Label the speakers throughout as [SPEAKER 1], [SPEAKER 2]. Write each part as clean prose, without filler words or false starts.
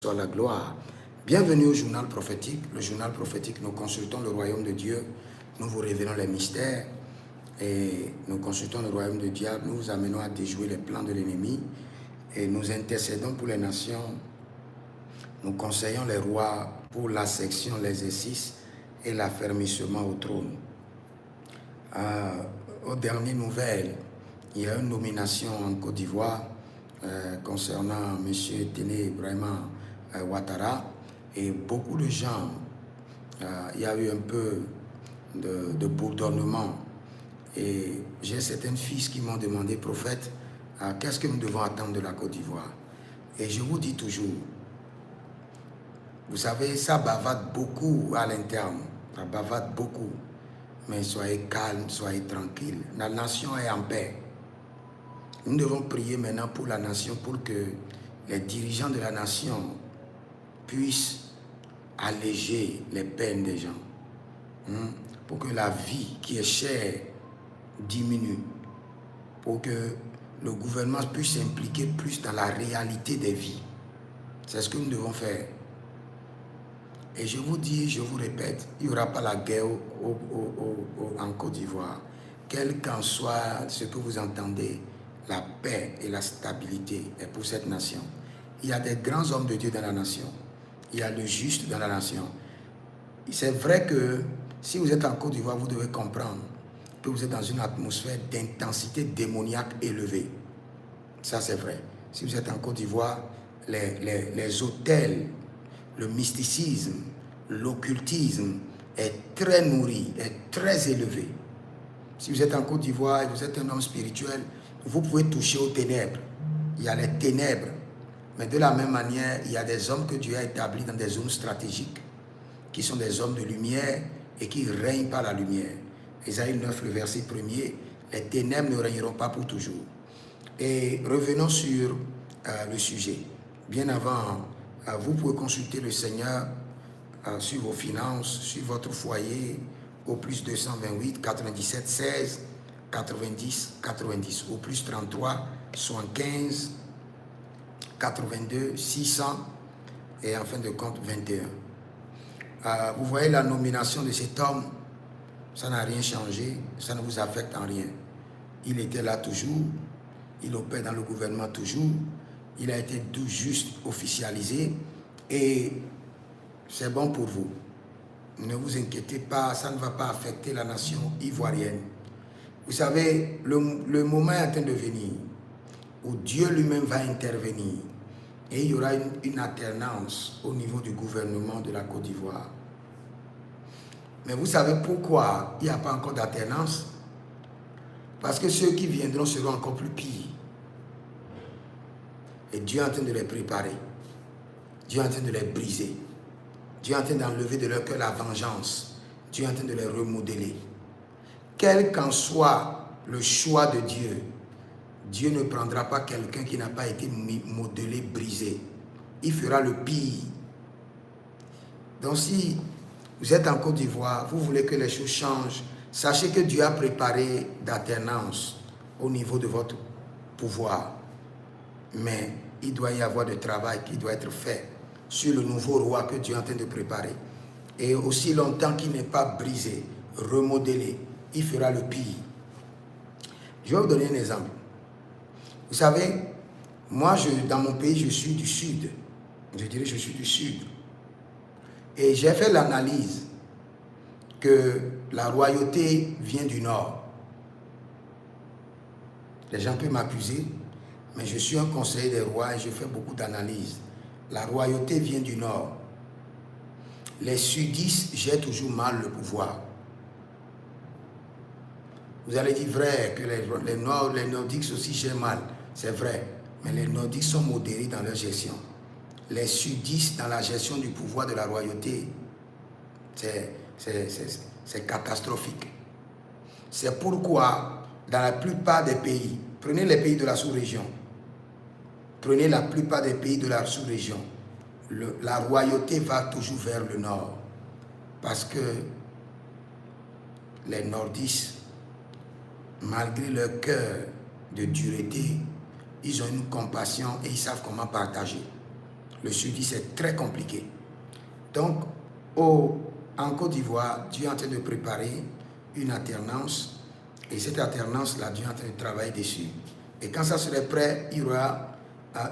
[SPEAKER 1] soit la gloire. Bienvenue au journal prophétique. Le journal prophétique, nous consultons le royaume de Dieu, nous vous révélons les mystères et nous consultons le royaume de diable, nous vous amenons à déjouer les plans de l'ennemi et nous intercédons pour les nations. Nous conseillons les rois pour la section, l'exercice et l'affermissement au trône. Aux dernières nouvelles, il y a une nomination en Côte d'Ivoire concernant M. Téné Brahima Ouattara et beaucoup de gens, il y a eu un peu de bourdonnement et j'ai certains fils qui m'ont demandé, prophète, qu'est-ce que nous devons attendre de la Côte d'Ivoire? Et je vous dis toujours, vous savez, ça bavade beaucoup à l'interne, ça bavade beaucoup, mais soyez calme, soyez tranquille, la nation est en paix. Nous devons prier maintenant pour la nation, pour que les dirigeants de la nation puissent alléger les peines des gens, pour que la vie qui est chère diminue, pour que le gouvernement puisse s'impliquer plus dans la réalité des vies. C'est ce que nous devons faire. Et je vous dis, je vous répète, il n'y aura pas la guerre en Côte d'Ivoire. Quel qu'en soit ce que vous entendez, la paix et la stabilité est pour cette nation. Il y a des grands hommes de Dieu dans la nation. Il y a le juste dans la nation. C'est vrai que si vous êtes en Côte d'Ivoire, vous devez comprendre que vous êtes dans une atmosphère d'intensité démoniaque élevée. Ça, c'est vrai. Si vous êtes en Côte d'Ivoire, les hôtels, le mysticisme, l'occultisme est très nourri, est très élevé. Si vous êtes en Côte d'Ivoire et vous êtes un homme spirituel, vous pouvez toucher aux ténèbres. Il y a les ténèbres. Mais de la même manière, il y a des hommes que Dieu a établis dans des zones stratégiques, qui sont des hommes de lumière et qui règnent par la lumière. Ésaïe 9, le verset 1er, les ténèbres ne régneront pas pour toujours. Et revenons sur le sujet. Bien avant, vous pouvez consulter le Seigneur sur vos finances, sur votre foyer, au plus 228 97 16 90 90, au plus 33 75 82 600 et en fin de compte 21. Vous voyez la nomination de cet homme, ça n'a rien changé, ça ne vous affecte en rien. Il était là toujours, il opère dans le gouvernement toujours, il a été tout juste officialisé et c'est bon pour vous. Ne vous inquiétez pas, ça ne va pas affecter la nation ivoirienne. Vous savez, le moment est en train de venir où Dieu lui-même va intervenir et il y aura une alternance au niveau du gouvernement de la Côte d'Ivoire. Mais vous savez pourquoi il n'y a pas encore d'alternance? Parce que ceux qui viendront seront encore plus pires. Et Dieu est en train de les préparer. Dieu est en train de les briser. Dieu est en train d'enlever de leur cœur la vengeance. Dieu est en train de les remodeler. Quel qu'en soit le choix de Dieu, Dieu ne prendra pas quelqu'un qui n'a pas été modelé, brisé. Il fera le pire. Donc si vous êtes en Côte d'Ivoire, vous voulez que les choses changent, sachez que Dieu a préparé d'alternance au niveau de votre pouvoir. Mais il doit y avoir du travail qui doit être fait sur le nouveau roi que Dieu est en train de préparer. Et aussi longtemps qu'il n'est pas brisé, remodelé, il fera le pire. Je vais vous donner un exemple. Vous savez, moi, dans mon pays, je suis du Sud. Je dirais que je suis du Sud. Et j'ai fait l'analyse que la royauté vient du Nord. Les gens peuvent m'accuser, mais je suis un conseiller des rois et je fais beaucoup d'analyses. La royauté vient du Nord. Les sudistes jettent toujours mal le pouvoir. Vous allez dire vrai que les Nordiques aussi jettent mal. C'est vrai, mais les Nordiques sont modérés dans leur gestion. Les sudistes dans la gestion du pouvoir de la royauté, c'est catastrophique. C'est pourquoi dans la plupart des pays, prenez les pays de la sous-région, prenez la plupart des pays de la sous-région, la royauté va toujours vers le nord. Parce que les nordistes, malgré leur cœur de dureté, ils ont une compassion et ils savent comment partager. Le Sud, c'est très compliqué. Donc, en Côte d'Ivoire, Dieu est en train de préparer une alternance. Et cette alternance-là, Dieu est en train de travailler dessus. Et quand ça serait prêt, il y aura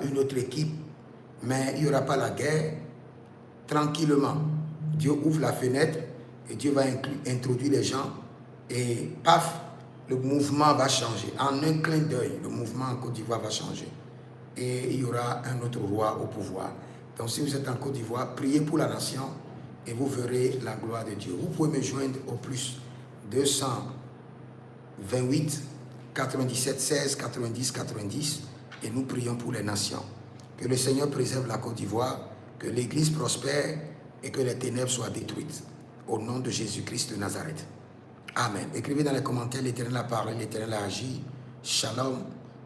[SPEAKER 1] une autre équipe. Mais il n'y aura pas la guerre. Tranquillement, Dieu ouvre la fenêtre et Dieu va introduire les gens. Et paf, le mouvement va changer. En un clin d'œil, le mouvement en Côte d'Ivoire va changer. Et il y aura un autre roi au pouvoir. Donc si vous êtes en Côte d'Ivoire, priez pour la nation et vous verrez la gloire de Dieu. Vous pouvez me joindre au plus 228 97 16 90 90 et nous prions pour les nations. Que le Seigneur préserve la Côte d'Ivoire, que l'Église prospère et que les ténèbres soient détruites. Au nom de Jésus-Christ de Nazareth. Amen. Écrivez dans les commentaires, l'Éternel a parlé, l'Éternel a agi. Shalom.